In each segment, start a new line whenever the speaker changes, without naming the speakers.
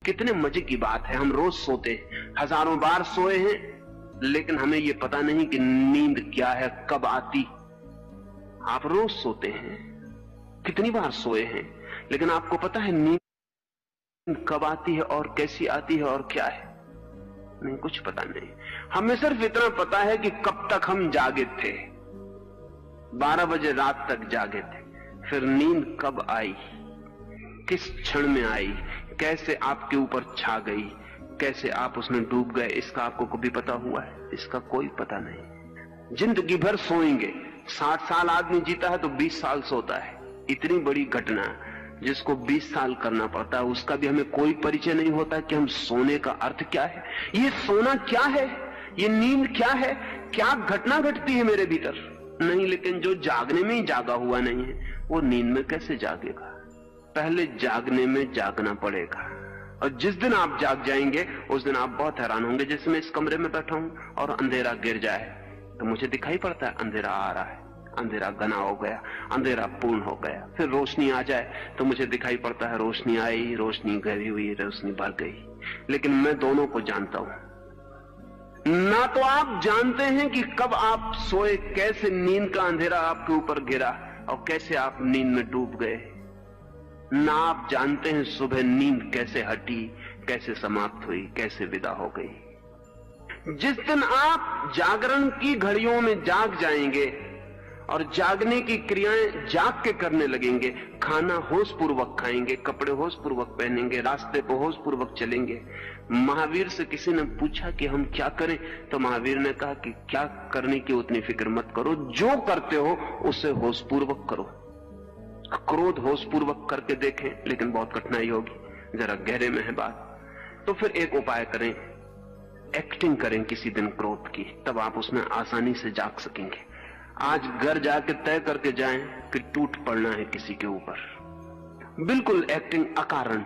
कितने मजे की बात है, हम रोज सोते हैं, हजारों बार सोए हैं, लेकिन हमें यह पता नहीं कि नींद क्या है, कब आती। आप रोज सोते हैं, कितनी बार सोए हैं, लेकिन आपको पता है नींद कब आती है और कैसी आती है और क्या है? नहीं, कुछ पता नहीं। हमें सिर्फ इतना पता है कि कब तक हम जागे थे, 12 बजे रात तक जागे थे, फिर नींद कब आई, किस क्षण में आई, कैसे आपके ऊपर छा गई, कैसे आप उसमें डूब गए, इसका आपको कभी पता हुआ है? इसका कोई पता नहीं। जिंदगी भर सोएंगे, 60 साल आदमी जीता है तो 20 साल सोता है। इतनी बड़ी घटना जिसको 20 साल करना पड़ता है, उसका भी हमें कोई परिचय नहीं होता कि हम सोने का अर्थ क्या है, ये सोना क्या है, ये नींद क्या है, क्या घटना घटती है मेरे भीतर? नहीं, लेकिन जो जागने में ही जागा हुआ नहीं है वो नींद में कैसे जागेगा? पहले जागने में जागना पड़ेगा, और जिस दिन आप जाग जाएंगे उस दिन आप बहुत हैरान होंगे। जैसे मैं इस कमरे में बैठा हूं और अंधेरा गिर जाए तो मुझे दिखाई पड़ता है अंधेरा आ रहा है, अंधेरा घना हो गया, अंधेरा पूर्ण हो गया। फिर रोशनी आ जाए तो मुझे दिखाई पड़ता है रोशनी आई, रोशनी गहरी हुई, रोशनी भर गई। लेकिन मैं दोनों को जानता हूं। ना तो आप जानते हैं कि कब आप सोए, कैसे नींद का अंधेरा आपके ऊपर गिरा और कैसे आप नींद में डूब गए, ना आप जानते हैं सुबह नींद कैसे हटी, कैसे समाप्त हुई, कैसे विदा हो गई। जिस दिन आप जागरण की घड़ियों में जाग जाएंगे और जागने की क्रियाएं जाग के करने लगेंगे, खाना होश पूर्वक खाएंगे, कपड़े होश पूर्वक पहनेंगे, रास्ते पर होश पूर्वक चलेंगे। महावीर से किसी ने पूछा कि हम क्या करें, तो महावीर ने कहा कि क्या करने की उतनी फिक्र मत करो, जो करते हो उसे होश पूर्वक करो। क्रोध होश पूर्वक करके देखें, लेकिन बहुत कठिनाई होगी, जरा गहरे में है बात। तो फिर एक उपाय करें, एक्टिंग करें किसी दिन क्रोध की, तब आप उसमें आसानी से जाग सकेंगे। आज घर जाके तय करके जाएं कि टूट पड़ना है किसी के ऊपर, बिल्कुल एक्टिंग अकारण,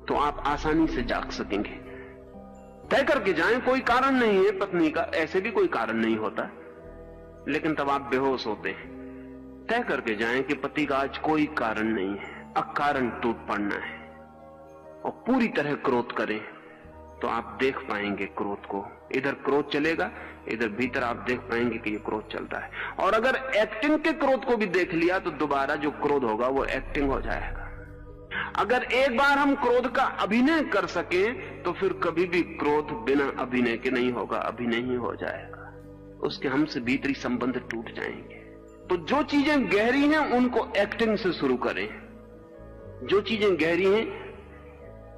तो आप आसानी से जाग सकेंगे। तय करके जाएं, कोई कारण नहीं है पत्नी का, ऐसे भी कोई कारण नहीं होता, लेकिन तब आप बेहोश होते हैं। तय करके जाएं कि पति का आज कोई कारण नहीं है, अकारण टूट पड़ना है, और पूरी तरह क्रोध करें, तो आप देख पाएंगे क्रोध को। इधर क्रोध चलेगा, इधर भीतर आप देख पाएंगे कि ये क्रोध चलता है। और अगर एक्टिंग के क्रोध को भी देख लिया तो दोबारा जो क्रोध होगा वो एक्टिंग हो जाएगा। अगर एक बार हम क्रोध का अभिनय कर सकें तो फिर कभी भी क्रोध बिना अभिनय के नहीं होगा, अभिनय ही हो जाएगा। उसके हमसे भीतरी संबंध टूट जाएंगे। तो जो चीजें गहरी हैं उनको एक्टिंग से शुरू करें, जो चीजें गहरी हैं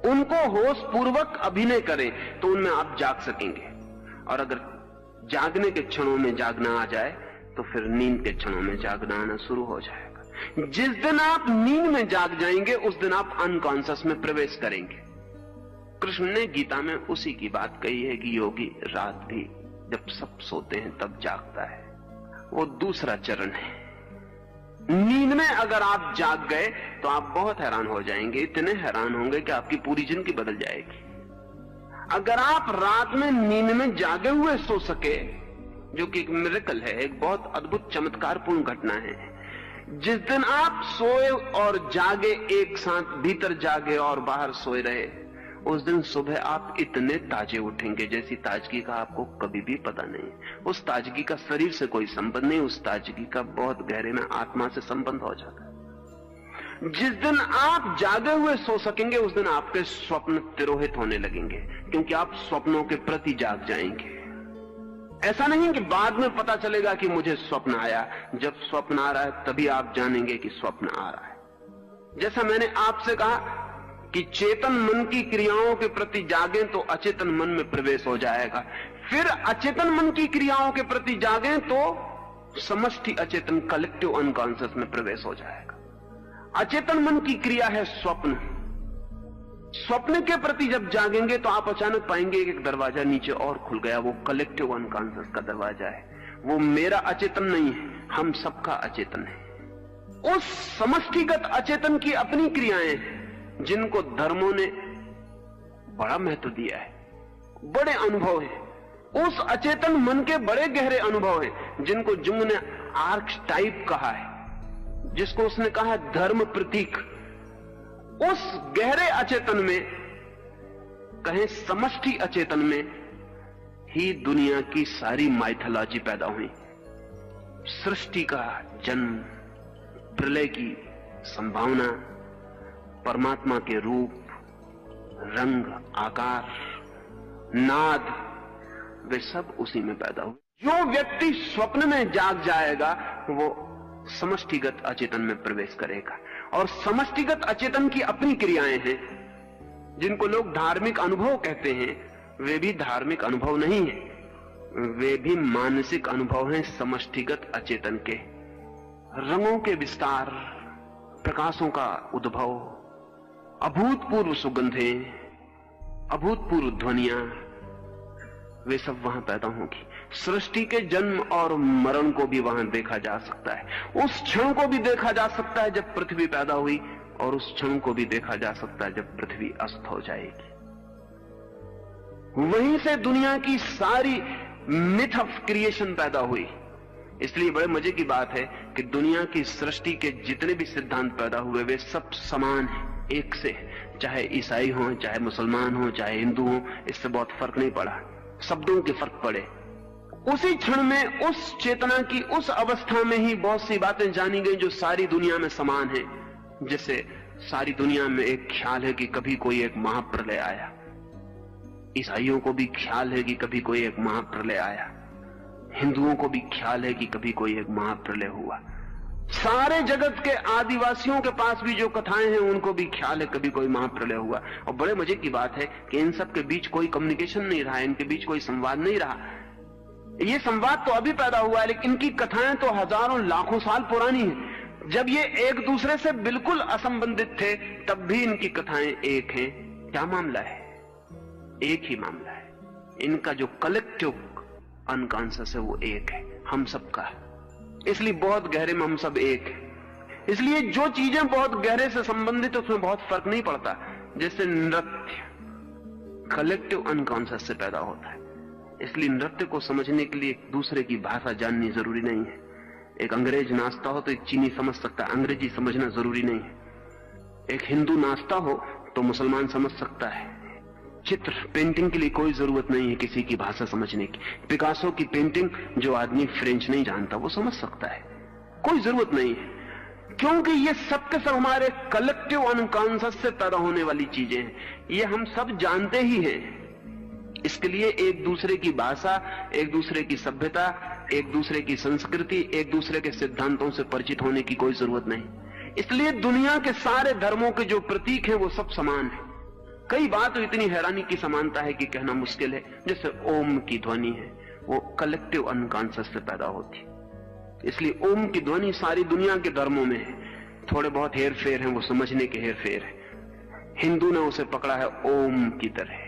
उनको होश पूर्वक अभिनय करें, तो उनमें आप जाग सकेंगे। और अगर जागने के क्षणों में जागना आ जाए तो फिर नींद के क्षणों में जागना आना शुरू हो जाएगा। जिस दिन आप नींद में जाग जाएंगे उस दिन आप अनकॉन्शियस में प्रवेश करेंगे। कृष्ण ने गीता में उसी की बात कही है कि योगी रात भी जब सब सोते हैं तब जागता है। वो दूसरा चरण है। नींद में अगर आप जाग गए तो आप बहुत हैरान हो जाएंगे, इतने हैरान होंगे कि आपकी पूरी जिंदगी बदल जाएगी। अगर आप रात में नींद में जागे हुए सो सके, जो कि एक मिरेकल है, एक बहुत अद्भुत चमत्कारपूर्ण घटना है। जिस दिन आप सोए और जागे एक साथ, भीतर जागे और बाहर सोए रहे, उस दिन सुबह आप इतने ताजे उठेंगे जैसी ताजगी का आपको कभी भी पता नहीं। उस ताजगी का शरीर से कोई संबंध नहीं, उस ताजगी का बहुत गहरे में आत्मा से संबंध हो जाता है। जिस दिन आप जागे हुए सो सकेंगे उस दिन आपके स्वप्न तिरोहित होने लगेंगे, क्योंकि आप स्वप्नों के प्रति जाग जाएंगे। ऐसा नहीं कि बाद में पता चलेगा कि मुझे स्वप्न आया। जब स्वप्न आ रहा है तभी आप जानेंगे कि स्वप्न आ रहा है। जैसा मैंने आपसे कहा कि चेतन मन की क्रियाओं के प्रति जागें तो अचेतन मन में प्रवेश हो जाएगा, फिर अचेतन मन की क्रियाओं के प्रति जागें तो समष्टि अचेतन, कलेक्टिव अनकॉन्शियस में प्रवेश हो जाएगा। अचेतन मन की क्रिया है स्वप्न। स्वप्न के प्रति जब जागेंगे तो आप अचानक पाएंगे एक दरवाजा नीचे और खुल गया, वो कलेक्टिव अनकॉन्शियस का दरवाजा है। वो मेरा अचेतन नहीं है, हम सबका अचेतन है। उस समष्टिगत अचेतन की अपनी क्रियाएं जिनको धर्मों ने बड़ा महत्व दिया है, बड़े अनुभव है। उस अचेतन मन के बड़े गहरे अनुभव हैं, जिनको जुंग ने आर्कटाइप कहा है, जिसको उसने कहा धर्म प्रतीक। उस गहरे अचेतन में कहें समष्टि अचेतन में ही दुनिया की सारी माइथोलॉजी पैदा हुई। सृष्टि का जन्म, प्रलय की संभावना, परमात्मा के रूप, रंग, आकार, नाद, वे सब उसी में पैदा हुए। जो व्यक्ति स्वप्न में जाग जाएगा वो समष्टिगत अचेतन में प्रवेश करेगा। और समष्टिगत अचेतन की अपनी क्रियाएं हैं। जिनको लोग धार्मिक अनुभव कहते हैं, वे भी धार्मिक अनुभव नहीं है, वे भी मानसिक अनुभव हैं समष्टिगत अचेतन के। रंगों के विस्तार, प्रकाशों का उद्भव, अभूतपूर्व सुगंधें, अभूतपूर्व ध्वनियां, वे सब वहां पैदा होंगी। सृष्टि के जन्म और मरण को भी वहां देखा जा सकता है। उस क्षण को भी देखा जा सकता है जब पृथ्वी पैदा हुई, और उस क्षण को भी देखा जा सकता है जब पृथ्वी अस्त हो जाएगी। वहीं से दुनिया की सारी मिथ ऑफ क्रिएशन पैदा हुई। इसलिए बड़े मजे की बात है कि दुनिया की सृष्टि के जितने भी सिद्धांत पैदा हुए वे सब समान हैं, एक से। चाहे ईसाई हो, चाहे मुसलमान हो, चाहे हिंदू हो, इससे बहुत फर्क नहीं पड़ा। शब्दों के फर्क पड़े। उसी क्षण में, उस चेतना की उस अवस्था में ही बहुत सी बातें जानी गई जो सारी दुनिया में समान है। जैसे सारी दुनिया में एक ख्याल है कि कभी कोई एक महाप्रलय आया। ईसाइयों को भी ख्याल है कि कभी कोई एक महाप्रलय आया। हिंदुओं को भी ख्याल है कि कभी कोई एक महाप्रलय हुआ। सारे जगत के आदिवासियों के पास भी जो कथाएं हैं उनको भी ख्याल है कभी कोई महाप्रलय हुआ। और बड़े मजे की बात है कि इन सब के बीच कोई कम्युनिकेशन नहीं रहा, इनके बीच कोई संवाद नहीं रहा। ये संवाद तो अभी पैदा हुआ है, लेकिन इनकी कथाएं तो हजारों लाखों साल पुरानी हैं। जब ये एक दूसरे से बिल्कुल असंबंधित थे तब भी इनकी कथाएं एक हैं। क्या मामला है? एक ही मामला है। इनका जो कलेक्टिव अनकॉन्शियस है वो एक है, हम सबका। इसलिए बहुत गहरे में हम सब एक हैं। इसलिए जो चीजें बहुत गहरे से संबंधित है उसमें बहुत फर्क नहीं पड़ता। जैसे नृत्य कलेक्टिव अनकॉन्शियस से पैदा होता है, इसलिए नृत्य को समझने के लिए एक दूसरे की भाषा जाननी जरूरी नहीं है। एक अंग्रेज नाचता हो तो एक चीनी समझ सकता है, अंग्रेजी समझना जरूरी नहीं है। एक हिंदू नाचता हो तो मुसलमान समझ सकता है। चित्र पेंटिंग के लिए कोई जरूरत नहीं है किसी की भाषा समझने की। पिकासो की पेंटिंग जो आदमी फ्रेंच नहीं जानता वो समझ सकता है, कोई जरूरत नहीं है। क्योंकि ये सब के सब हमारे कलेक्टिव अनकॉन्शियस से पैदा होने वाली चीजें हैं, ये हम सब जानते ही हैं। इसके लिए एक दूसरे की भाषा, एक दूसरे की सभ्यता, एक दूसरे की संस्कृति, एक दूसरे के सिद्धांतों से परिचित होने की कोई जरूरत नहीं। इसलिए दुनिया के सारे धर्मों के जो प्रतीक हैं वो सब समान हैं। कई बात तो इतनी हैरानी की समानता है कि कहना मुश्किल है। जैसे ओम की ध्वनि है, वो कलेक्टिव अनकॉन्शियस से पैदा होती, इसलिए ओम की ध्वनि सारी दुनिया के धर्मों में है। थोड़े बहुत हेर फेर हैं, वो समझने के हेर फेर है। हिंदू ने उसे पकड़ा है ओम की तरह।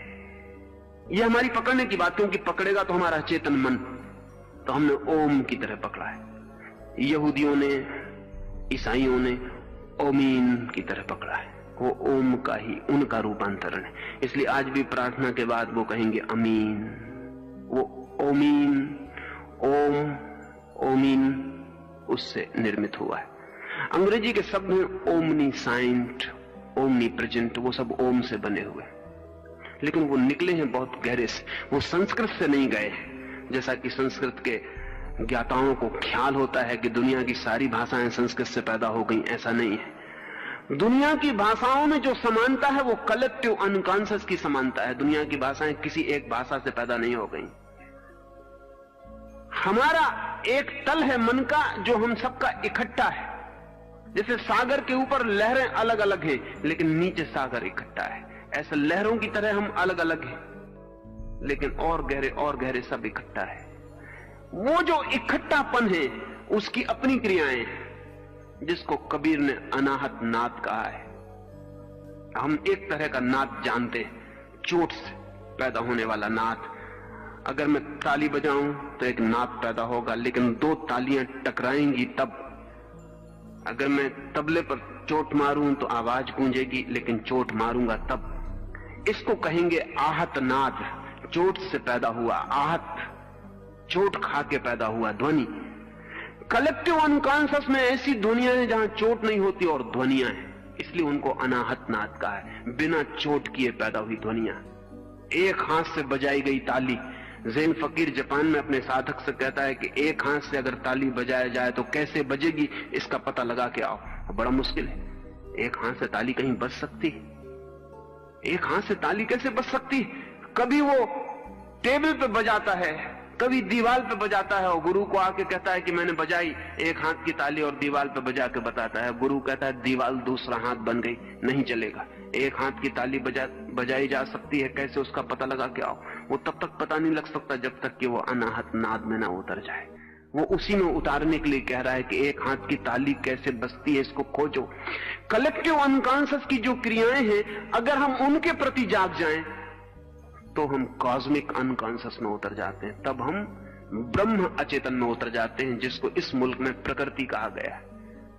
यह हमारी पकड़ने की बात, क्योंकि पकड़ेगा तो हमारा चेतन मन, तो हमने ओम की तरह पकड़ा है। यहूदियों ने, ईसाइयों ने ओमीन की तरह पकड़ा है। वो ओम का ही उनका रूपांतरण है। इसलिए आज भी प्रार्थना के बाद वो कहेंगे अमीन। वो ओमीन, ओम, ओमीन उससे निर्मित हुआ है। अंग्रेजी के शब्द हैं ओमनी साइंट, ओमनी प्रेजेंट, वो सब ओम से बने हुए, लेकिन वो निकले हैं बहुत गहरे से। वो संस्कृत से नहीं गए, जैसा कि संस्कृत के ज्ञाताओं को ख्याल होता है कि दुनिया की सारी भाषाएं संस्कृत से पैदा हो गई। ऐसा नहीं है। दुनिया की भाषाओं में जो समानता है वो कलेक्टिव अनकॉन्शियस की समानता है। दुनिया की भाषाएं किसी एक भाषा से पैदा नहीं हो गई। हमारा एक तल है मन का जो हम सबका इकट्ठा है। जैसे सागर के ऊपर लहरें अलग अलग हैं, लेकिन नीचे सागर इकट्ठा है। ऐसे लहरों की तरह हम अलग अलग हैं, लेकिन और गहरे सब इकट्ठा है। वो जो इकट्ठापन है उसकी अपनी क्रियाएं हैं, जिसको कबीर ने अनाहत नाद कहा है। हम एक तरह का नाद जानते हैं, चोट से पैदा होने वाला नाद। अगर मैं ताली बजाऊं तो एक नाद पैदा होगा, लेकिन दो तालियां टकराएंगी तब। अगर मैं तबले पर चोट मारूं तो आवाज गूंजेगी, लेकिन चोट मारूंगा तब। इसको कहेंगे आहत नाद। चोट से पैदा हुआ आहत, चोट खा के पैदा हुआ ध्वनि। कलेक्टिव अनकॉन्शियस में ऐसी ध्वनियां हैं जहां चोट नहीं होती और ध्वनियां हैं, इसलिए उनको अनाहत नाद कहा है। बिना चोट किए पैदा हुई ध्वनियां। एक हाथ से बजाई गई ताली। ज़ैन फकीर जापान में अपने साधक से कहता है कि एक हाथ से अगर ताली बजाया जाए तो कैसे बजेगी, इसका पता लगा के आओ। बड़ा मुश्किल है, एक हाथ से ताली कहीं बज सकती? एक हाथ से ताली कैसे बज सकती? कभी वो टेबल पे बजाता है, कभी दीवार पे बजाता है, और गुरु को आके कहता है कि मैंने बजाई एक हाथ की ताली, और दीवार पे बजा के बताता है। गुरु कहता है दीवार दूसरा हाथ बन गई, नहीं चलेगा। एक हाथ की ताली बजाई जा सकती है, कैसे, उसका पता लगा के आओ। वो तब तक पता नहीं लग सकता जब तक कि वो अनाहत नाद में ना उतर जाए। वो उसी में उतारने के लिए कह रहा है कि एक हाथ की ताली कैसे बजती है, इसको खोजो। कलेक्टिव अनकॉन्शियस की जो क्रियाएं हैं, अगर हम उनके प्रति जाग जाएं तो हम कॉस्मिक अनकॉन्शियस में उतर जाते हैं। तब हम ब्रह्म अचेतन में उतर जाते हैं, जिसको इस मुल्क में प्रकृति कहा गया है।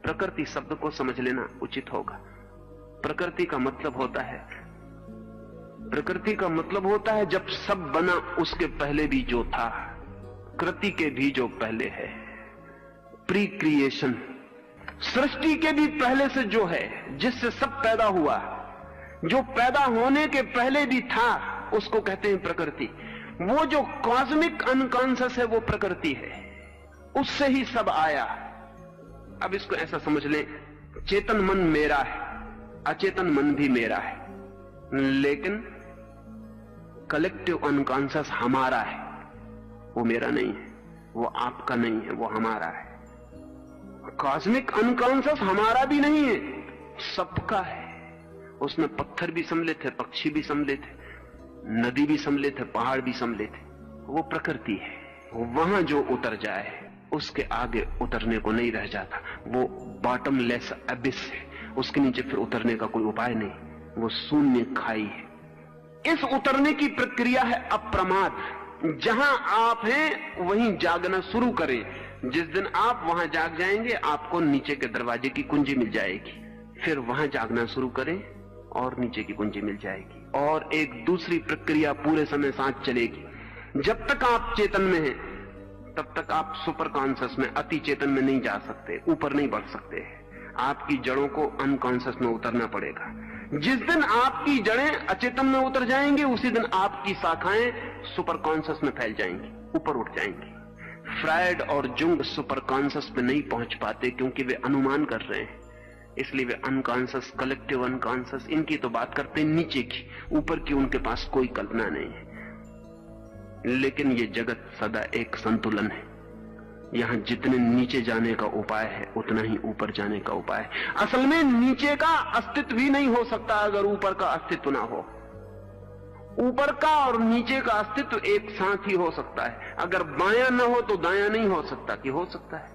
प्रकृति शब्द को समझ लेना उचित होगा। प्रकृति का मतलब होता है जब सब बना उसके पहले भी जो था, कृति के भी जो पहले है, प्री क्रिएशन, सृष्टि के भी पहले से जो है, जिससे सब पैदा हुआ, जो पैदा होने के पहले भी था, उसको कहते हैं प्रकृति। वो जो कॉस्मिक अनकॉन्शियस है वो प्रकृति है, उससे ही सब आया। अब इसको ऐसा समझ लें, चेतन मन मेरा है, अचेतन मन भी मेरा है, लेकिन कलेक्टिव अनकॉन्शियस हमारा है। वो मेरा नहीं है, वो आपका नहीं है, वो हमारा है। कॉस्मिक अनकॉन्शियस हमारा भी नहीं है, सबका है। उसमें पत्थर भी सम्मिलित थे, पक्षी भी सम्मिलित थे, नदी भी सम्मिलित है, पहाड़ भी सम्मिलित है। वो प्रकृति है। वहां जो उतर जाए उसके आगे उतरने को नहीं रह जाता। वो बॉटमलेस अबिस है, उसके नीचे फिर उतरने का कोई उपाय नहीं, वो शून्य खाई है। इस उतरने की प्रक्रिया है अप्रमाद। जहां आप हैं वहीं जागना शुरू करें। जिस दिन आप वहां जाग जाएंगे, आपको नीचे के दरवाजे की कुंजी मिल जाएगी। फिर वहां जागना शुरू करें और नीचे की कुंजी मिल जाएगी, और एक दूसरी प्रक्रिया पूरे समय साथ चलेगी। जब तक आप चेतन में हैं तब तक आप सुपर कॉन्शियस में, अति चेतन में नहीं जा सकते, ऊपर नहीं बढ़ सकते। आपकी जड़ों को अनकॉन्शियस में उतरना पड़ेगा। जिस दिन आपकी जड़ें अचेतन में उतर जाएंगी, उसी दिन आपकी शाखाएं सुपर कॉन्शियस में फैल जाएंगी, ऊपर उठ जाएंगी। फ्रायड और जुंग सुपर कॉन्शियस में नहीं पहुंच पाते क्योंकि वे अनुमान कर रहे हैं, इसलिए वे अनकॉन्शियस, कलेक्टिव अनकॉन्शियस, इनकी तो बात करते हैं नीचे की, ऊपर की उनके पास कोई कल्पना नहीं है। लेकिन ये जगत सदा एक संतुलन है। यहां जितने नीचे जाने का उपाय है उतना ही ऊपर जाने का उपाय है। असल में नीचे का अस्तित्व भी नहीं हो सकता अगर ऊपर का अस्तित्व ना हो। ऊपर का और नीचे का अस्तित्व एक साथ ही हो सकता है। अगर बायां ना हो तो दायां नहीं हो सकता, कि हो सकता है?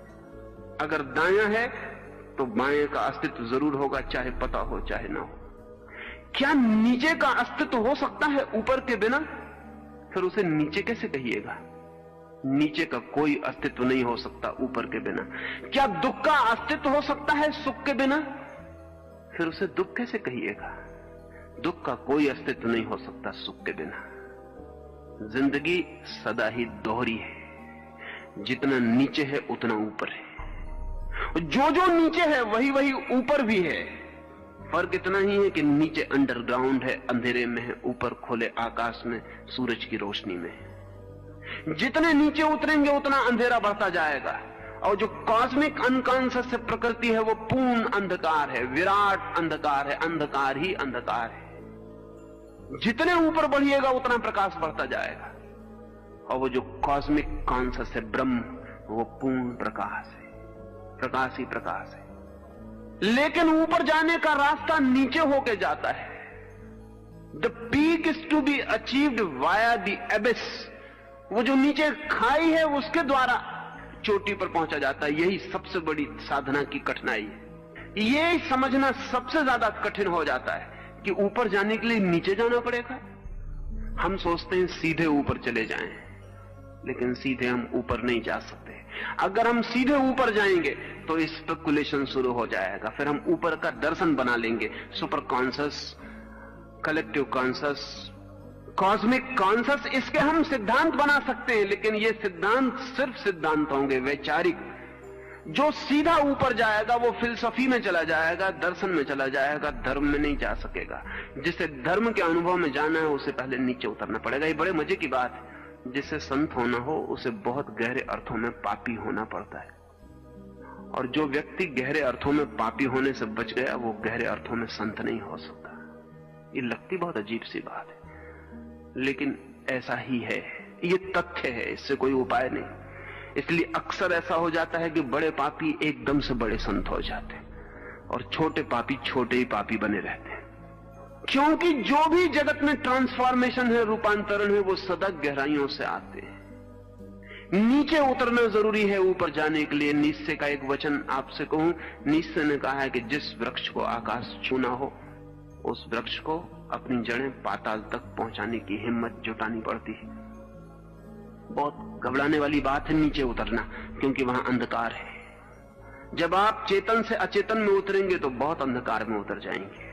अगर दायां है तो बाएं का अस्तित्व जरूर होगा, चाहे पता हो चाहे ना हो। क्या नीचे का अस्तित्व हो सकता है ऊपर के बिना? फिर उसे नीचे कैसे कहिएगा? नीचे का कोई अस्तित्व नहीं हो सकता ऊपर के बिना। क्या दुख का अस्तित्व हो सकता है सुख के बिना? फिर उसे दुख कैसे कहिएगा? दुख का कोई अस्तित्व नहीं हो सकता सुख के बिना। जिंदगी सदा ही दोहरी है, जितना नीचे है उतना ऊपर है, जो जो नीचे है वही वही ऊपर भी है। फर्क इतना ही है कि नीचे अंडरग्राउंड है, अंधेरे में है, ऊपर खुले आकाश में सूरज की रोशनी में है। जितने नीचे उतरेंगे उतना अंधेरा बढ़ता जाएगा, और जो कॉस्मिक अनकॉन्शियस प्रकृति है वो पूर्ण अंधकार है, विराट अंधकार है, अंधकार ही अंधकार है। जितने ऊपर बढ़िएगा उतना प्रकाश बढ़ता जाएगा, और वो जो कॉस्मिक कॉन्शियस है ब्रह्म, वो पूर्ण प्रकाश है, प्रकाश ही प्रकाश है। लेकिन ऊपर जाने का रास्ता नीचे होके जाता है। The peak is to be achieved via the abyss. वो जो नीचे खाई है उसके द्वारा चोटी पर पहुंचा जाता है। यही सबसे बड़ी साधना की कठिनाई है। ये समझना सबसे ज्यादा कठिन हो जाता है कि ऊपर जाने के लिए नीचे जाना पड़ेगा। हम सोचते हैं सीधे ऊपर चले जाएं, लेकिन सीधे हम ऊपर नहीं जा सकते। अगर हम सीधे ऊपर जाएंगे तो स्पेकुलेशन शुरू हो जाएगा, फिर हम ऊपर का दर्शन बना लेंगे। Super conscious, collective conscious, cosmic conscious, इसके हम सिद्धांत बना सकते हैं, लेकिन ये सिद्धांत सिर्फ सिद्धांत होंगे, वैचारिक। जो सीधा ऊपर जाएगा वो फिलसफी में चला जाएगा, दर्शन में चला जाएगा, धर्म में नहीं जा सकेगा। जिसे धर्म के अनुभव में जाना है उसे पहले नीचे उतरना पड़ेगा। ये बड़े मजे की बात है। जिसे संत होना हो उसे बहुत गहरे अर्थों में पापी होना पड़ता है, और जो व्यक्ति गहरे अर्थों में पापी होने से बच गया वो गहरे अर्थों में संत नहीं हो सकता। ये लगती बहुत अजीब सी बात है, लेकिन ऐसा ही है, ये तथ्य है, इससे कोई उपाय नहीं। इसलिए अक्सर ऐसा हो जाता है कि बड़े पापी एकदम से बड़े संत हो जाते हैं और छोटे पापी छोटे ही पापी बने रहते हैं, क्योंकि जो भी जगत में ट्रांसफॉर्मेशन है, रूपांतरण है, वो सदा गहराइयों से आते हैं। नीचे उतरना जरूरी है ऊपर जाने के लिए। नीचे का एक वचन आपसे कहूं, नीचे ने कहा है कि जिस वृक्ष को आकाश छूना हो उस वृक्ष को अपनी जड़ें पाताल तक पहुंचाने की हिम्मत जुटानी पड़ती है। बहुत घबराने वाली बात है नीचे उतरना, क्योंकि वहां अंधकार है। जब आप चेतन से अचेतन में उतरेंगे तो बहुत अंधकार में उतर जाएंगे,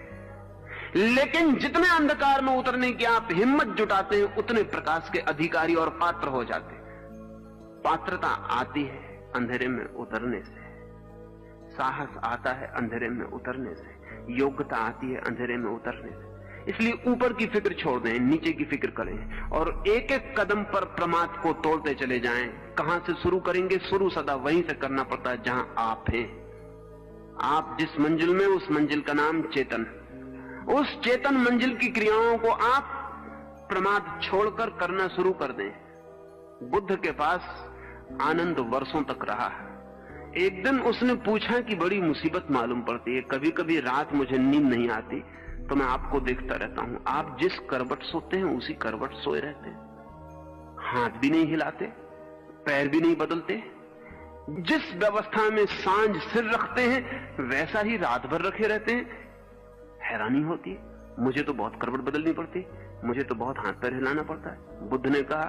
लेकिन जितने अंधकार में उतरने की आप हिम्मत जुटाते हैं उतने प्रकाश के अधिकारी और पात्र हो जाते हैं। पात्रता आती है अंधेरे में उतरने से, साहस आता है अंधेरे में उतरने से, योग्यता आती है अंधेरे में उतरने से। इसलिए ऊपर की फिक्र छोड़ दें, नीचे की फिक्र करें और एक एक कदम पर प्रमाद को तोड़ते चले जाएं। कहां से शुरू करेंगे? शुरू सदा वहीं से करना पड़ता है जहां आप हैं। आप जिस मंजिल में, उस मंजिल का नाम चेतन। उस चेतन मंजिल की क्रियाओं को आप प्रमाद छोड़कर करना शुरू कर दें। बुद्ध के पास आनंद वर्षों तक रहा। एक दिन उसने पूछा कि बड़ी मुसीबत मालूम पड़ती है, कभी कभी रात मुझे नींद नहीं आती तो मैं आपको देखता रहता हूं। आप जिस करवट सोते हैं उसी करवट सोए रहते हैं, हाथ भी नहीं हिलाते, पैर भी नहीं बदलते। जिस व्यवस्था में सांझ सिर रखते हैं वैसा ही रात भर रखे रहते हैं। हैरानी होती है, मुझे तो बहुत करवट बदलनी पड़ती, मुझे तो बहुत हाथ पैर हिलाना पड़ता है। बुद्ध ने कहा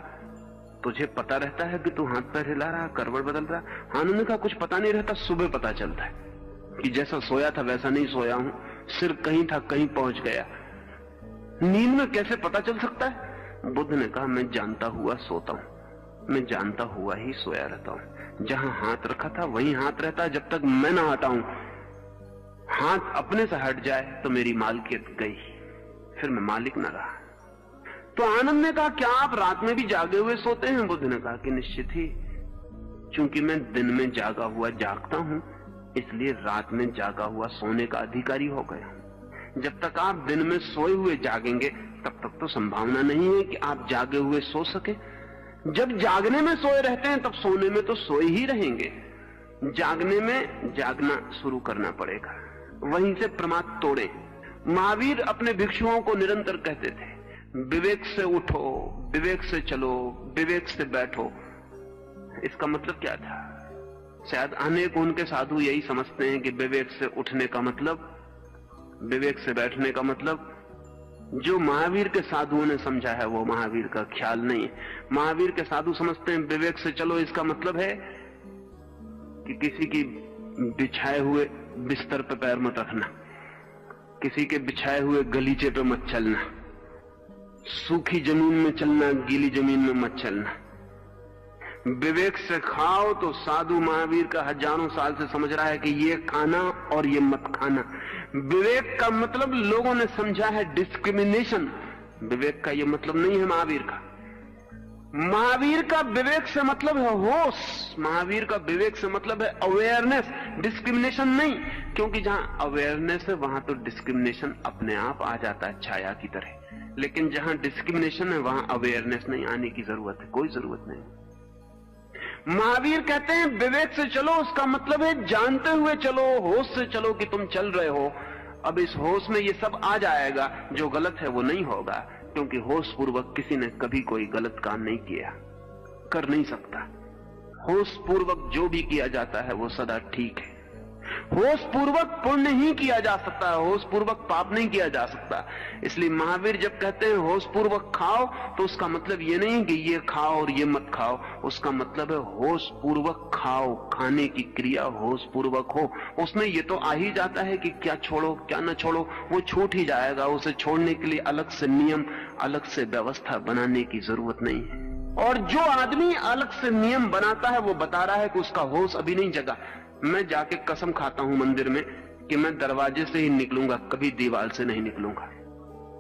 तुझे पता रहता है कि तू हाथ पैर हिला रहा, करवट बदल रहा? आनंद का कुछ पता नहीं रहता, सुबह पता चलता है कि जैसा सोया था वैसा नहीं सोया हूं, सिर कहीं था कहीं पहुंच गया। नींद में कैसे पता चल सकता है? बुद्ध ने कहा मैं जानता हुआ सोता हूं, मैं जानता हुआ ही सोया रहता हूं। जहां हाथ रखा था वहीं हाथ रहता है जब तक मैं ना हटाऊं। हाथ अपने से हट जाए तो मेरी मालकियत गई, फिर मैं मालिक ना रहा। तो आनंद ने कहा क्या आप रात में भी जागे हुए सोते हैं? बुद्ध ने कहा कि निश्चित ही, क्योंकि मैं दिन में जागा हुआ जागता हूं इसलिए रात में जागा हुआ सोने का अधिकारी हो गया। जब तक आप दिन में सोए हुए जागेंगे तब तक तो संभावना नहीं है कि आप जागे हुए सो सके। जब जागने में सोए रहते हैं तब सोने में तो सोए ही रहेंगे। जागने में जागना शुरू करना पड़ेगा, वहीं से प्रमाद तोड़े। महावीर अपने भिक्षुओं को निरंतर कहते थे विवेक से उठो, विवेक से चलो, विवेक से बैठो। इसका मतलब क्या था? शायद अनेक उनके साधु यही समझते हैं कि विवेक से उठने का मतलब, विवेक से बैठने का मतलब, जो महावीर के साधुओं ने समझा है वो महावीर का ख्याल नहीं है। महावीर के साधु समझते हैं विवेक से चलो, इसका मतलब है कि किसी की बिछाए हुए बिस्तर पे पैर मत रखना, किसी के बिछाए हुए गलीचे पे मत चलना, सूखी जमीन में चलना, गीली जमीन में मत चलना। विवेक से खाओ तो साधु महावीर का हजारों साल से समझ रहा है कि ये खाना और ये मत खाना। विवेक का मतलब लोगों ने समझा है डिस्क्रिमिनेशन, विवेक का ये मतलब नहीं है महावीर का। महावीर का विवेक से मतलब है होश, महावीर का विवेक से मतलब है अवेयरनेस, डिस्क्रिमिनेशन नहीं। क्योंकि जहां अवेयरनेस है वहां तो डिस्क्रिमिनेशन अपने आप आ जाता है छाया की तरह, लेकिन जहां डिस्क्रिमिनेशन है वहां अवेयरनेस नहीं आने की जरूरत है, कोई जरूरत नहीं। महावीर कहते हैं विवेक से चलो, उसका मतलब है जानते हुए चलो, होश से चलो कि तुम चल रहे हो। अब इस होश में ये सब आ जाएगा, जो गलत है वो नहीं होगा, क्योंकि होश पूर्वक किसी ने कभी कोई गलत काम नहीं किया, कर नहीं सकता। होश पूर्वक जो भी किया जाता है वो सदा ठीक है। होश पूर्वक पुण्य ही किया जा सकता है, होश पूर्वक पाप नहीं किया जा सकता। इसलिए महावीर जब कहते हैं होश पूर्वक खाओ तो उसका मतलब ये नहीं कि ये खाओ और ये मत खाओ, उसका मतलब है होश पूर्वक खाओ, खाने की क्रिया होश पूर्वक हो। उसमें ये तो आ ही जाता है कि क्या छोड़ो क्या न छोड़ो, वो छूट ही जाएगा। उसे छोड़ने के लिए अलग से नियम, अलग से व्यवस्था बनाने की जरूरत नहीं है। और जो आदमी अलग से नियम बनाता है वो बता रहा है कि उसका होश अभी नहीं जगा। मैं जाके कसम खाता हूं मंदिर में कि मैं दरवाजे से ही निकलूंगा, कभी दीवार से नहीं निकलूंगा।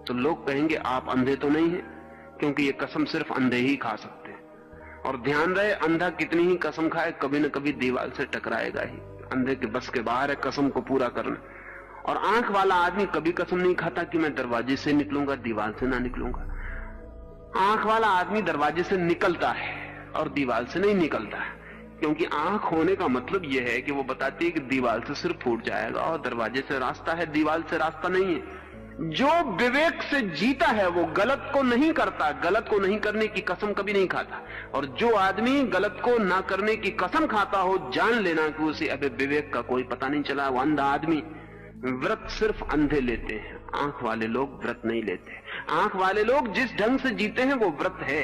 तो लोग कहेंगे आप अंधे तो नहीं हैं, क्योंकि ये कसम सिर्फ अंधे ही खा सकते हैं। और ध्यान रहे, अंधा कितनी ही कसम खाए कभी न कभी दीवार से टकराएगा ही। अंधे के बस के बाहर है कसम को पूरा करना। और आंख वाला आदमी कभी कसम नहीं खाता कि मैं दरवाजे से निकलूंगा, दीवार से ना निकलूंगा। आंख वाला आदमी दरवाजे से निकलता है और दीवार से नहीं निकलता है, क्योंकि आंख होने का मतलब यह है कि वो बताती है कि दीवार से सिर फूट जाएगा और दरवाजे से रास्ता है, दीवार से रास्ता नहीं है। जो विवेक से जीता है वो गलत को नहीं करता, गलत को नहीं करने की कसम कभी नहीं खाता। और जो आदमी गलत को ना करने की कसम खाता हो, जान लेना कि उसे अबे विवेक का कोई पता नहीं चला, वो अंधा आदमी। व्रत सिर्फ अंधे लेते हैं, आंख वाले लोग व्रत नहीं लेते। आंख वाले लोग जिस ढंग से जीते हैं वो व्रत है,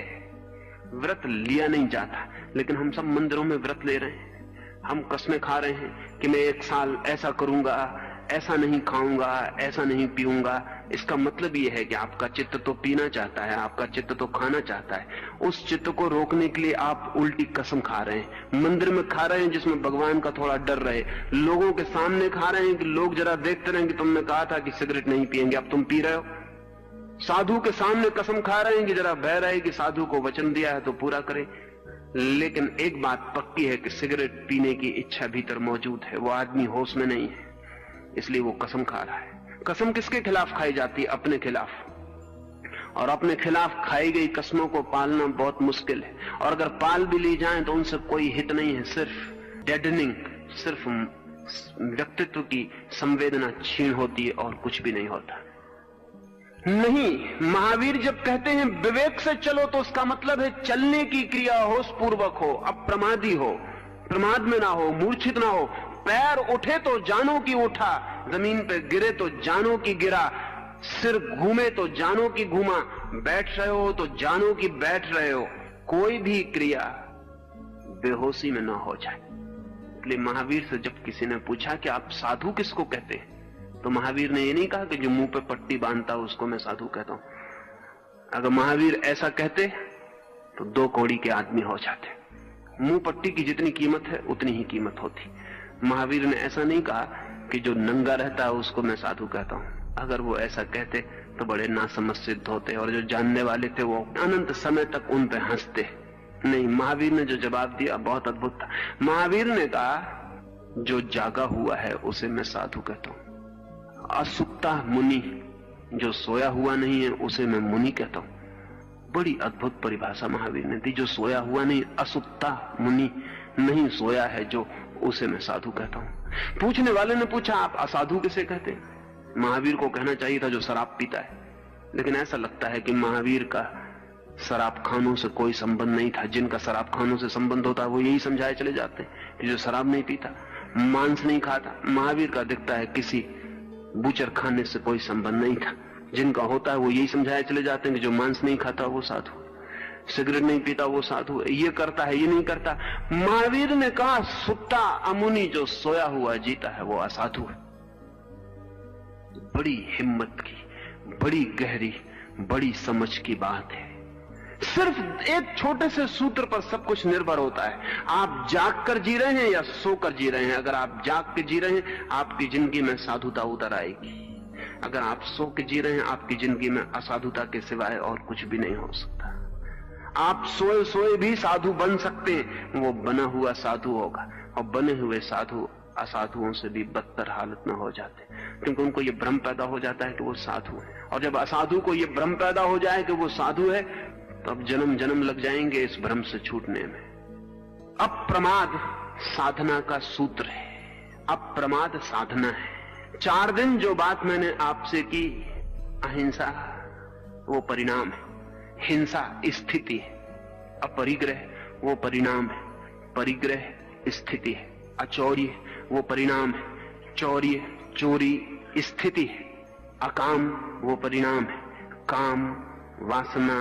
व्रत लिया नहीं जाता। लेकिन हम सब मंदिरों में व्रत ले रहे हैं, हम कसमें खा रहे हैं कि मैं 1 साल ऐसा करूंगा, ऐसा नहीं खाऊंगा, ऐसा नहीं पीऊंगा। इसका मतलब यह है कि आपका चित्त तो पीना चाहता है, आपका चित्त तो खाना चाहता है। उस चित्त को रोकने के लिए आप उल्टी कसम खा रहे हैं, मंदिर में खा रहे हैं जिसमें भगवान का थोड़ा डर रहे, लोगों के सामने खा रहे हैं कि लोग जरा देखते रहें कि तुमने कहा था कि सिगरेट नहीं पिएंगे, अब तुम पी रहे हो। साधु के सामने कसम खा रहे हैं कि जरा भय रहे कि साधु को वचन दिया है तो पूरा करे। लेकिन एक बात पक्की है कि सिगरेट पीने की इच्छा भीतर मौजूद है, वो आदमी होश में नहीं है, इसलिए वो कसम खा रहा है। कसम किसके खिलाफ खाई जाती है? अपने खिलाफ। और अपने खिलाफ खाई गई कसमों को पालना बहुत मुश्किल है, और अगर पाल भी ली जाए तो उनसे कोई हित नहीं है, सिर्फ डेडनिंग, सिर्फ व्यक्तित्व की संवेदना क्षीण होती है और कुछ भी नहीं होता। नहीं, महावीर जब कहते हैं विवेक से चलो तो उसका मतलब है चलने की क्रिया होश पूर्वक हो, अप्रमादी हो, प्रमाद में ना हो, मूर्छित ना हो। पैर उठे तो जानो कि उठा, जमीन पे गिरे तो जानो कि गिरा, सिर घूमे तो जानो कि घूमा, बैठ रहे हो तो जानो कि बैठ रहे हो। कोई भी क्रिया बेहोशी में ना हो जाए। इसलिए महावीर से जब किसी ने पूछा कि आप साधु किसको कहते हैं, तो महावीर ने ये नहीं कहा कि जो मुंह पे पट्टी बांधता है उसको मैं साधु कहता हूं। अगर महावीर ऐसा कहते तो 2 कौड़ी के आदमी हो जाते। मुंह पट्टी की जितनी कीमत है उतनी ही कीमत होती। महावीर ने ऐसा नहीं कहा कि जो नंगा रहता है उसको मैं साधु कहता हूं। अगर वो ऐसा कहते तो बड़े नासमझ सिद्ध होते, और जो जानने वाले थे वो अनंत समय तक उन पे हंसते। नहीं, महावीर ने जो जवाब दिया बहुत अद्भुत था। महावीर ने कहा जो जागा हुआ है उसे मैं साधु कहता हूं। असुप्ता मुनि, जो सोया हुआ नहीं है उसे मैं मुनि कहता हूं। बड़ी अद्भुत परिभाषा महावीर ने दी। जो सोया हुआ नहीं, असुप्ता मुनि, नहीं सोया है जो, उसे मैं साधु कहता हूं। पूछने वाले ने पूछा आप असाधु किसे कहते हैं? महावीर को कहना चाहिए था जो शराब पीता है, लेकिन ऐसा लगता है कि महावीर का शराब खानों से कोई संबंध नहीं था। जिनका शराब खानों से संबंध होता है वो यही समझाए चले जाते हैं कि जो शराब नहीं पीता, मांस नहीं खाता। महावीर का दिखता है किसी बूचर खाने से कोई संबंध नहीं था। जिनका होता है वो यही समझाए चले जाते हैं कि जो मांस नहीं खाता वो साधु, सिगरेट नहीं पीता वो साधु है, ये करता है ये नहीं करता। महावीर ने कहा सुत्ता अमुनि, जो सोया हुआ जीता है वो असाधु है। बड़ी हिम्मत की, बड़ी गहरी, बड़ी समझ की बात है। सिर्फ एक छोटे से सूत्र पर सब कुछ निर्भर होता है। आप जाग कर जी रहे हैं या सोकर जी रहे हैं। अगर आप जाग के जी रहे हैं आपकी जिंदगी में साधुता उतर आएगी। अगर आप सो के जी रहे हैं आपकी जिंदगी में असाधुता के सिवाय और कुछ भी नहीं हो सकता। आप सोए सोए भी साधु बन सकते हैं, वो बना हुआ साधु होगा। और बने हुए साधु असाधुओं से भी बदतर हालत में हो जाते, क्योंकि उनको ये भ्रम पैदा हो जाता है कि वो साधु है। और जब असाधु को ये भ्रम पैदा हो जाए कि वो साधु है, तो अब जन्म जन्म लग जाएंगे इस भ्रम से छूटने में। अप्रमाद साधना का सूत्र है, अप्रमाद साधना है। 4 दिन जो बात मैंने आपसे की, अहिंसा वो परिणाम है, हिंसा स्थिति है, अपरिग्रह वो परिणाम है, परिग्रह स्थिति है, अचौर्य वो परिणाम है, चौर्य चोरी स्थिति है, अकाम वो परिणाम है, काम वासना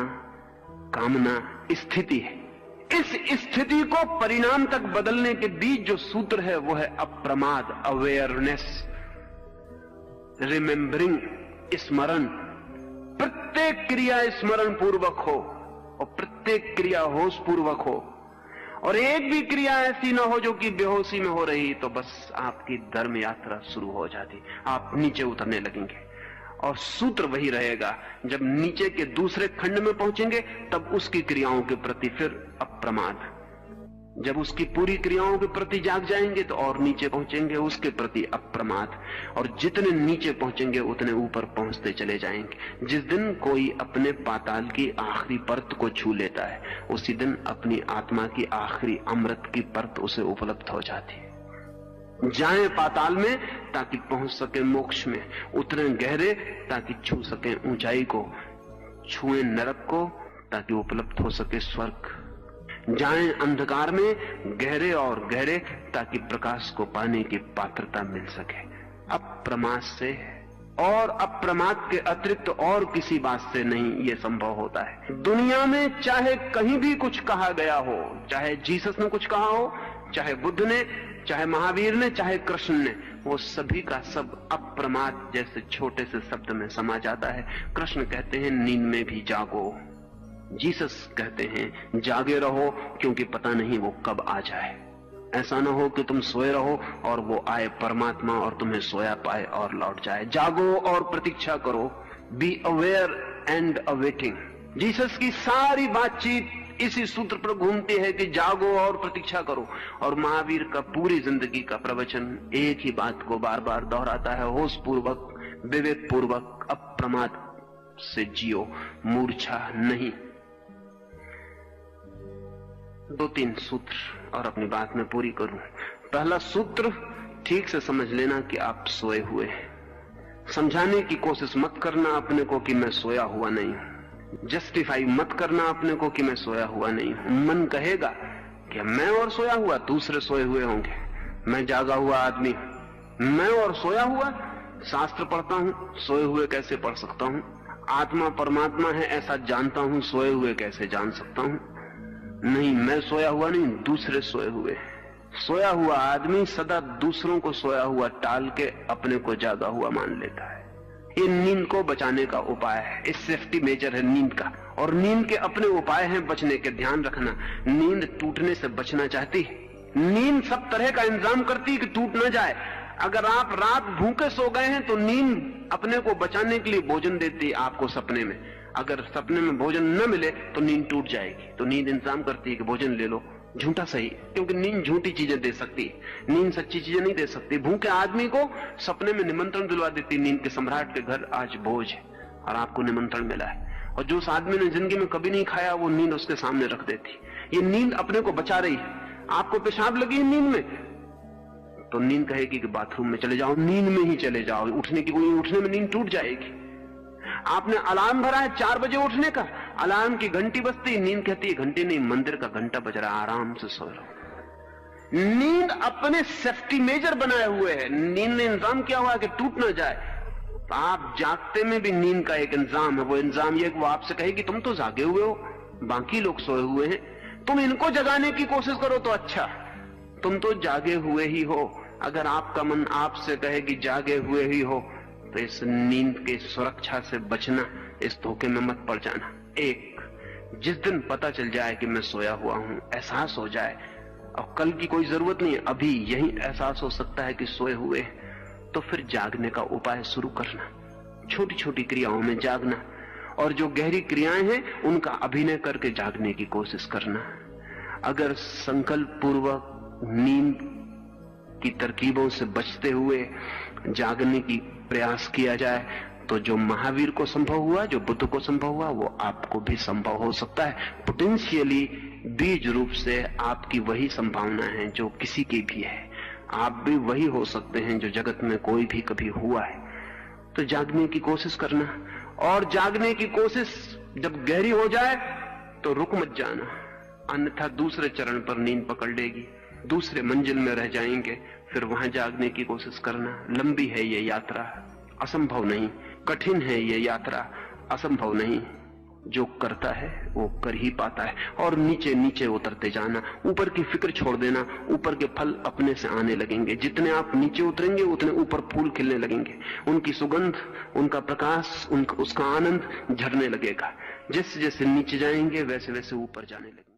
कामना स्थिति है। इस स्थिति को परिणाम तक बदलने के बीच जो सूत्र है वो है अप्रमाद, अवेयरनेस, रिमेंबरिंग, स्मरण। प्रत्येक क्रिया स्मरण पूर्वक हो और प्रत्येक क्रिया होश पूर्वक हो। और एक भी क्रिया ऐसी ना हो जो कि बेहोशी में हो रही, तो बस आपकी धर्म यात्रा शुरू हो जाती, आप नीचे उतरने लगेंगे। और सूत्र वही रहेगा, जब नीचे के दूसरे खंड में पहुंचेंगे तब उसकी क्रियाओं के प्रति फिर अप्रमाद, जब उसकी पूरी क्रियाओं के प्रति जाग जाएंगे तो और नीचे पहुंचेंगे, उसके प्रति अप्रमाद, और जितने नीचे पहुंचेंगे उतने ऊपर पहुंचते चले जाएंगे। जिस दिन कोई अपने पाताल की आखिरी परत को छू लेता है, उसी दिन अपनी आत्मा की आखिरी अमृत की परत उसे उपलब्ध हो जाती है। जाएं पाताल में ताकि पहुंच सके मोक्ष में, उतरे गहरे ताकि छू सके ऊंचाई को, छुएं नरक को ताकि उपलब्ध हो सके स्वर्ग। जाएं अंधकार में गहरे और गहरे ताकि प्रकाश को पाने की पात्रता मिल सके। अप्रमाद से और अप्रमाद के अतिरिक्त और किसी बात से नहीं ये संभव होता है। दुनिया में चाहे कहीं भी कुछ कहा गया हो, चाहे जीसस ने कुछ कहा हो, चाहे बुद्ध ने, चाहे महावीर ने, चाहे कृष्ण ने, वो सभी का सब अप्रमाद जैसे छोटे से शब्द में समा जाता है। कृष्ण कहते हैं नींद में भी जागो, जीसस कहते हैं जागे रहो क्योंकि पता नहीं वो कब आ जाए। ऐसा ना हो कि तुम सोए रहो और वो आए परमात्मा और तुम्हें सोया पाए और लौट जाए। जागो और प्रतीक्षा करो, be aware and awaiting. Jesus की सारी बातचीत इसी सूत्र पर घूमती है कि जागो और प्रतीक्षा करो, और महावीर का पूरी जिंदगी का प्रवचन एक ही बात को बार बार दोहराता है, होश पूर्वक, विवेक पूर्वक, अप्रमाद से जियो, मूर्छा नहीं। 2-3 सूत्र और अपनी बात में पूरी करूं। पहला सूत्र, ठीक से समझ लेना कि आप सोए हुए हैं। समझाने की कोशिश मत करना अपने को कि मैं सोया हुआ नहीं हूं। जस्टिफाई मत करना अपने को कि मैं सोया हुआ नहीं हूं। मन कहेगा कि मैं और सोया हुआ, दूसरे सोए हुए होंगे, मैं जागा हुआ आदमी, मैं और सोया हुआ, शास्त्र पढ़ता हूं, सोए हुए कैसे पढ़ सकता हूं? आत्मा परमात्मा है ऐसा जानता हूं, सोए हुए कैसे जान सकता हूं? नहीं, मैं सोया हुआ नहीं, दूसरे सोए हुए। सोया हुआ आदमी सदा दूसरों को सोया हुआ टाल के अपने को जागा हुआ मान लेता है। ये नींद को बचाने का उपाय है, इस सेफ्टी मेजर है नींद का, और नींद के अपने उपाय हैं बचने के। ध्यान रखना, नींद टूटने से बचना चाहती है। नींद सब तरह का इंतजाम करती है कि टूट ना जाए। अगर आप रात भूखे सो गए हैं तो नींद अपने को बचाने के लिए भोजन देती है आपको सपने में। अगर सपने में भोजन न मिले तो नींद टूट जाएगी, तो नींद इंतजाम करती है कि भोजन ले लो, झूठा सही, क्योंकि नींद झूठी चीजें दे सकती है, नींद सच्ची चीजें नहीं दे सकती। भूखे आदमी को सपने में निमंत्रण दिलवा देती नींद के, सम्राट के घर आज भोज है और आपको निमंत्रण मिला है। और जो उस आदमी ने जिंदगी में कभी नहीं खाया वो नींद उसके सामने रख देती। ये नींद अपने को बचा रही है। आपको पेशाब लगी है नींद में, तो नींद कहेगी कि बाथरूम में चले जाओ, नींद में ही चले जाओ, उठने की कोई, उठने में नींद टूट जाएगी। आपने अलार्म भरा है 4 बजे उठने का, अलार्म की घंटी बजती, नींद कहती है घंटी नहीं, मंदिर का घंटा बज रहा, आराम से सो रहो। नींद अपने सेफ्टी मेजर बनाए हुए है, नींद ने इंतजाम किया हुआ है कि टूट ना जाए। तो आप जागते में भी नींद का एक इंतजाम है। वो इंतजाम ये, वो आपसे कहेगी तुम तो जागे हुए हो, बाकी लोग सोए हुए हैं, तुम इनको जगाने की कोशिश करो तो अच्छा, तुम तो जागे हुए ही हो। अगर आपका मन आपसे कहे कि जागे हुए ही हो, तो इस नींद की सुरक्षा से बचना, इस धोखे में मत पड़ जाना। एक, जिस दिन पता चल जाए कि मैं सोया हुआ हूं, एहसास हो जाए, और कल की कोई जरूरत नहीं है, अभी यही एहसास हो सकता है कि सोए हुए, तो फिर जागने का उपाय शुरू करना, छोटी छोटी क्रियाओं में जागना, और जो गहरी क्रियाएं हैं उनका अभिनय करके जागने की कोशिश करना। अगर संकल्प पूर्वक नींद की तरकीबों से बचते हुए जागने की प्रयास किया जाए, तो जो महावीर को संभव हुआ, जो बुद्ध को संभव हुआ, वो आपको भी संभव हो सकता है। पोटेंशियली बीज रूप से आपकी वही संभावना है जो किसी की भी है। आप भी वही हो सकते हैं जो जगत में कोई भी कभी हुआ है। तो जागने की कोशिश करना, और जागने की कोशिश जब गहरी हो जाए तो रुक मत जाना, अन्यथा दूसरे चरण पर नींद पकड़ लेगी, दूसरे मंजिल में रह जाएंगे। फिर वहां जागने की कोशिश करना। लंबी है ये यात्रा, असंभव नहीं, कठिन है ये यात्रा, असंभव नहीं। जो करता है वो कर ही पाता है। और नीचे नीचे उतरते जाना, ऊपर की फिक्र छोड़ देना, ऊपर के फल अपने से आने लगेंगे। जितने आप नीचे उतरेंगे उतने ऊपर फूल खिलने लगेंगे, उनकी सुगंध, उनका प्रकाश, उसका आनंद झरने लगेगा। जैसे जैसे नीचे जाएंगे वैसे वैसे ऊपर जाने लगेंगे।